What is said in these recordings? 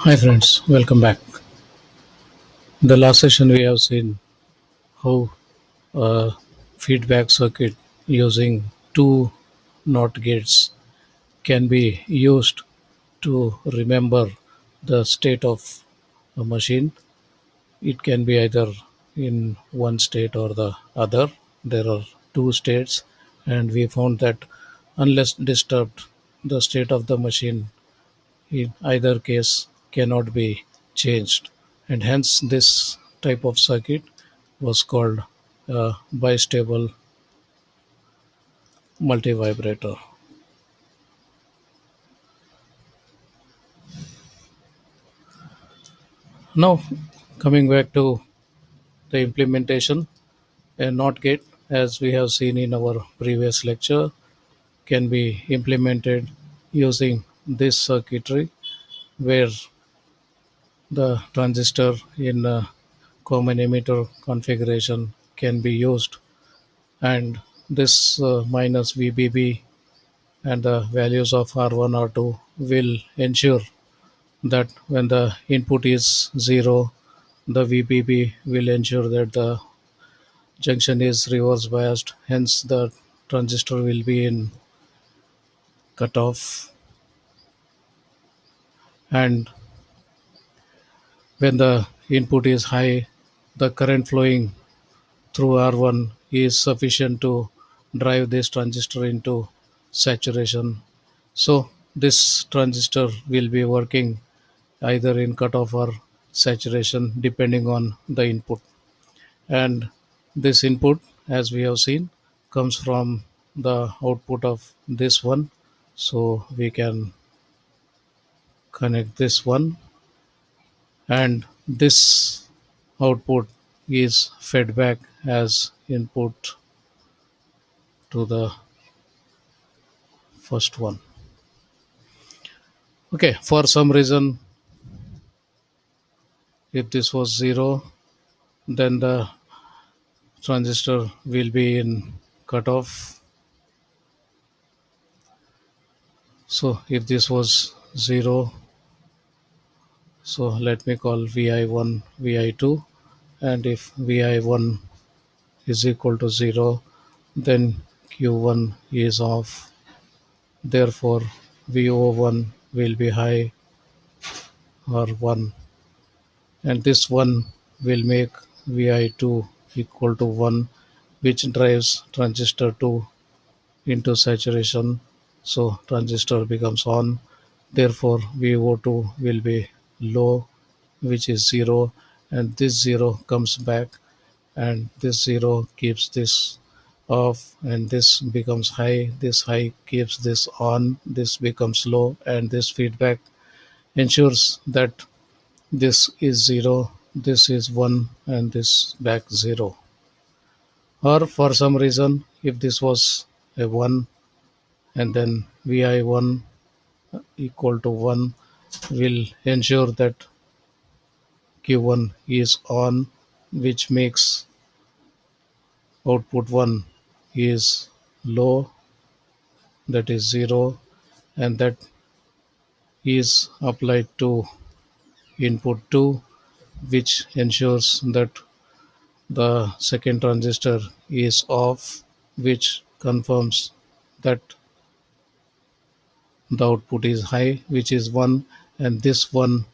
Hi friends, welcome back. In the last session we have seen how a feedback circuit using two NOT gates can be used to remember the state of a machine. It can be either in one state or the other. There are two states, and we found that unless disturbed, the state of the machine in either case cannot be changed, and hence this type of circuit was called a bistable multivibrator. Now, coming back to the implementation, a NOT gate, as we have seen in our previous lecture, can be implemented using this circuitry where the transistor in a common emitter configuration can be used, and this minus VBB and the values of R1 R2 will ensure that when the input is 0, the VBB will ensure that the junction is reverse biased, hence the transistor will be in cutoff, and when the input is high, the current flowing through R1 is sufficient to drive this transistor into saturation. So this transistor will be working either in cutoff or saturation depending on the input. And this input, as we have seen, comes from the output of this one. So we can connect this one, and this output is fed back as input to the first one. Okay, for some reason, if this was 0, then the transistor will be in cutoff. So if this was 0, so let me call Vi1 Vi2, and if Vi1 is equal to 0, then Q1 is off. Therefore, VO1 will be high or 1, and this 1 will make Vi2 equal to 1, which drives transistor 2 into saturation. So transistor becomes on. Therefore, VO2 will be low, which is 0, and this 0 comes back, and this 0 keeps this off, and this becomes high. This high keeps this on, this becomes low, and this feedback ensures that this is 0, this is 1, and this back 0. Or for some reason, if this was a 1, and then Vi1 equal to 1 will ensure that Q1 is on, which makes output 1 is low, that is 0, and that is applied to input 2, which ensures that the second transistor is off, which confirms that the output is high, which is 1, and this 1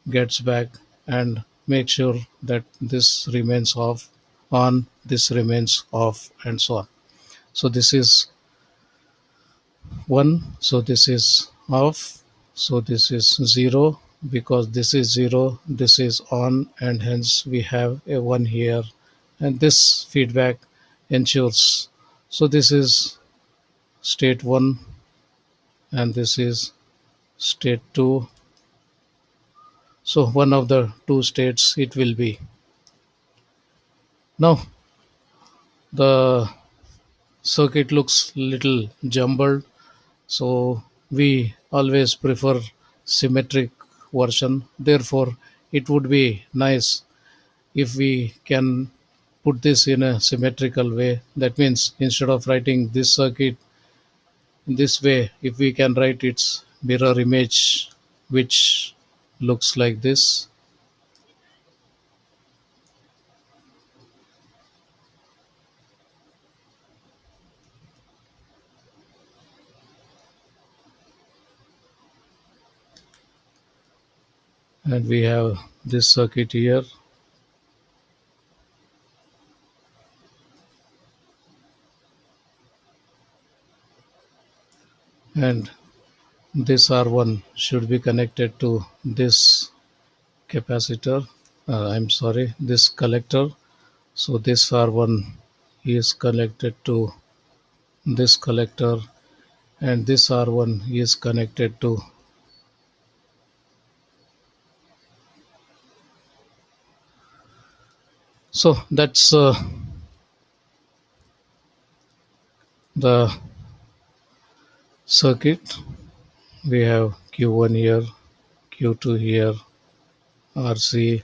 gets back and make sure that this remains off, on, this remains off, and so on. So this is 1, so this is off, so this is 0, because this is 0, this is on, and hence we have a 1 here, and this feedback ensures. So this is state 1, and this is state 2. So one of the two states it will be. Now the circuit looks little jumbled, so we always prefer symmetric version. Therefore, it would be nice if we can put this in a symmetrical way. That means instead of writing this circuit in this way, if we can write its mirror image, which looks like this. And we have this circuit here, and this R1 should be connected to this capacitor. I'm sorry, this collector. So this R1 is connected to this collector, and this R1 is connected to. So that's the circuit. We have Q1 here, Q2 here, RC,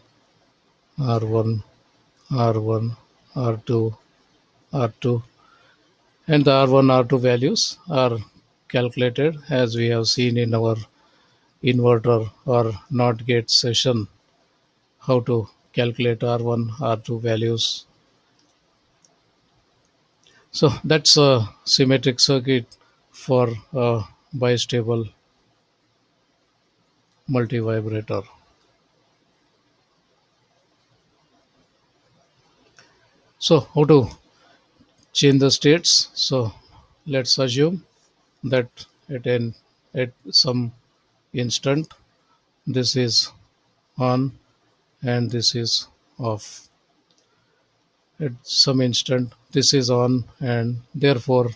R1, R1, R2, R2, and the R1, R2 values are calculated as we have seen in our inverter or NOT gate session, how to calculate R1, R2 values. So that's a symmetric circuit for a bistable multivibrator. So how to change the states? So let's assume that at some instant this is on and this is off. At some instant this is on, and therefore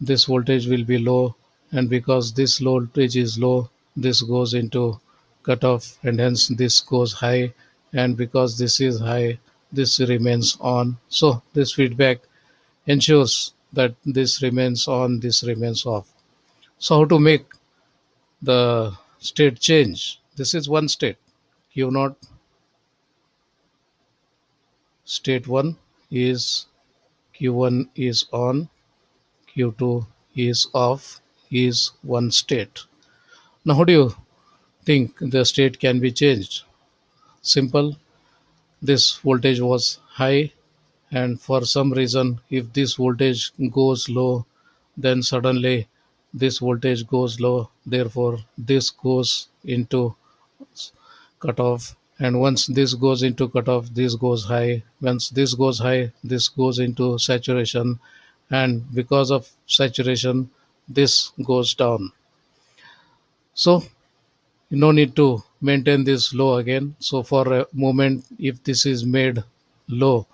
this voltage will be low, and because this voltage is low, this goes into cutoff, and hence this goes high, and because this is high, this remains on. So this feedback ensures that this remains on, this remains off. So how to make the state change? This is one state, q naught. State 1 is q1 is on, q2 is off, is one state. Now how do you think the state can be changed? Simple. This voltage was high, and for some reason, if this voltage goes low, then suddenly this voltage goes low. Therefore, this goes into cutoff. And once this goes into cutoff, this goes high. Once this goes high, this goes into saturation. And because of saturation, this goes down. So no need to maintain this low again. So for a moment, if this is made low,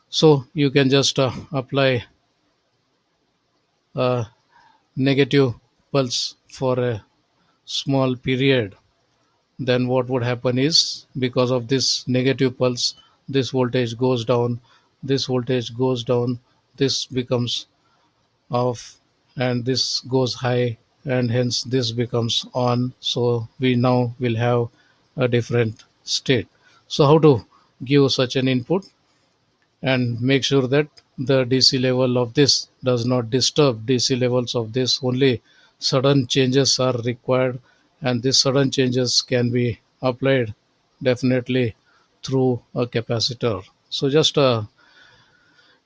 so you can just apply a negative pulse for a small period. Then what would happen is, because of this negative pulse, this voltage goes down, this voltage goes down, this becomes off, and this goes high, and hence this becomes on. So we now will have a different state. So how to give such an input and make sure that the DC level of this does not disturb DC levels of this? Only sudden changes are required, and these sudden changes can be applied definitely through a capacitor. So just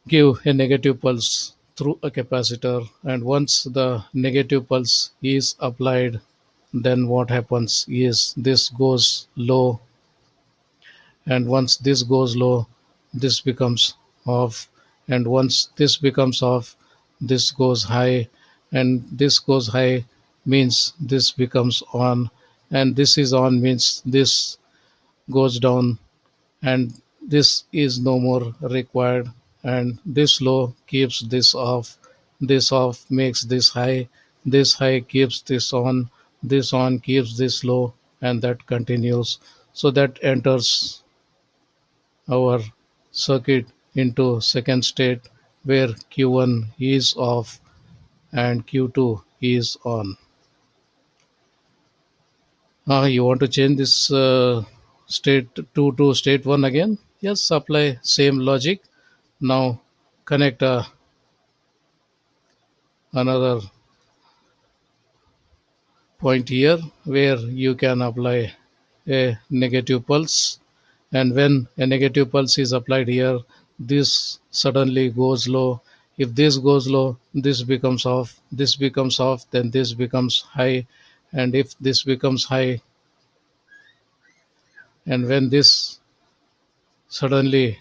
give a negative pulse through a capacitor, and once the negative pulse is applied, then what happens is this goes low, and once this goes low, this becomes off, and once this becomes off, this goes high, and this goes high means this becomes on, and this is on means this goes down, and this is no more required, and this low keeps this off makes this high keeps this on keeps this low, and that continues. So that enters our circuit into second state, where q1 is off and q2 is on. You want to change this state 2 to state 1 again? Yes, apply same logic. Now connect another point here where you can apply a negative pulse, and when a negative pulse is applied here, this suddenly goes low. If this goes low, this becomes off, this becomes off, then this becomes high, and if this becomes high, and when this suddenly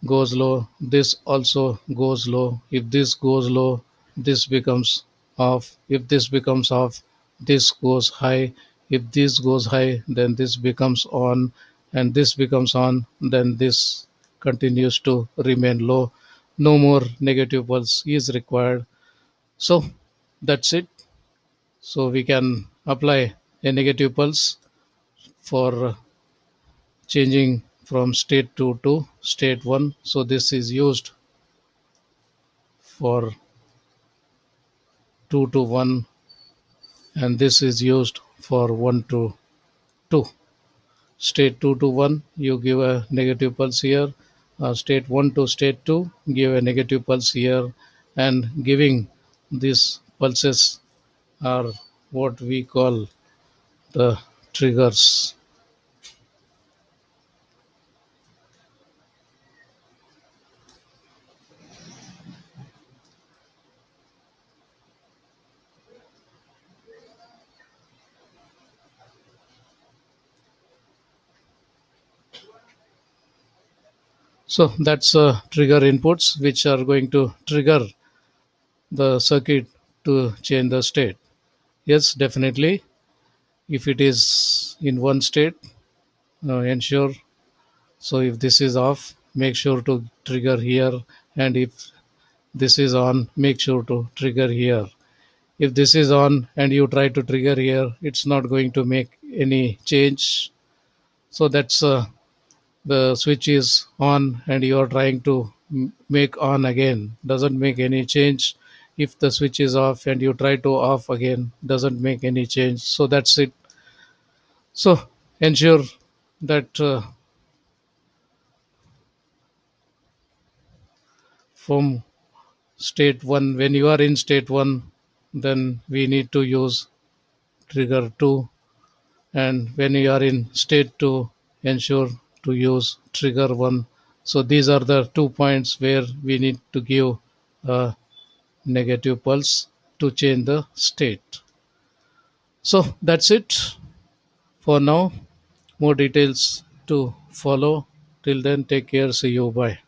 goes low, this also goes low. If this goes low, this becomes off. If this becomes off, this goes high. If this goes high, then this becomes on, and this becomes on, then this continues to remain low. No more negative pulse is required. So that's it. So we can apply a negative pulse for changing from state 2 to state 1. So this is used for 2 to 1, and this is used for 1 to 2. State 2 to 1, you give a negative pulse here. State 1 to state 2, give a negative pulse here, and giving these pulses are what we call the triggers. So that's trigger inputs which are going to trigger the circuit to change the state. Yes, definitely. If it is in one state, ensure. So if this is off, make sure to trigger here, and if this is on, make sure to trigger here. If this is on and you try to trigger here, it's not going to make any change. So that's the switch is on and you are trying to make on again, doesn't make any change. If the switch is off and you try to off again, doesn't make any change. So that's it. So ensure that from state 1, when you are in state 1, then we need to use trigger 2, and when you are in state 2, ensure to use trigger 1. So these are the 2 points where we need to give a negative pulse to change the state. So that's it for now. More details to follow. Till then, take care. See you. Bye.